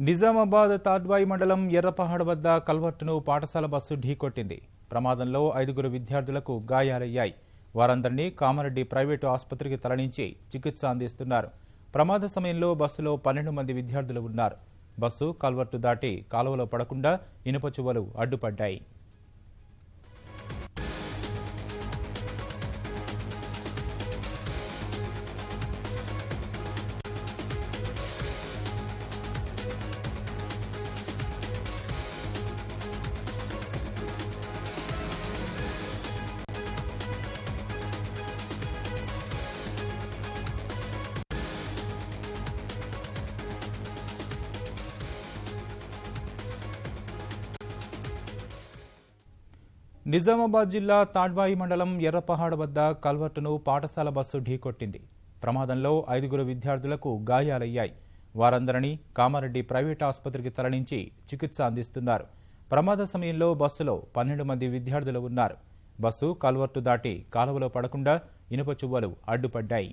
నిజామాబాద్ తాడ్వాయి మండలం ఎర్రపహాడ్ వద్ద కల్వర్టును పాఠశాల బస్సు ఢీకొట్టింది. ప్రమాదంలో 5 విద్యార్థులకు గాయాలయ్యాయి. వారందరినీ కామారెడ్డి ప్రైవేటు ఆసుపత్రికి తరలించి చికిత్స అందిస్తున్నారు. ప్రమాద సమయంలో బస్సులో 12 మంది విద్యార్థులు ఉన్నారు. బస్సు కల్వర్టు దాటి కాలువలో పడకుండా ఇనుప చువ్వలు అడ్డుపడ్డాయి. నిజామాబాద్ జిల్లా తాడ్వాయి మండలం ఎర్రపహాడ్ వద్ద కల్వర్టును పాఠశాల బస్సు ఢీకొట్టింది. ప్రమాదంలో 5 విద్యార్థులకు గాయాలయ్యాయి. వారందరినీ కామారెడ్డి ప్రైవేట్ ఆసుపత్రికి తరలించి చికిత్స అందిస్తున్నారు. ప్రమాద సమయంలో బస్సులో 12 మంది విద్యార్థులు ఉన్నారు. బస్సు కల్వర్టు దాటి కాలువలో పడకుండా ఇనుప చువ్వలు అడ్డుపడ్డాయి.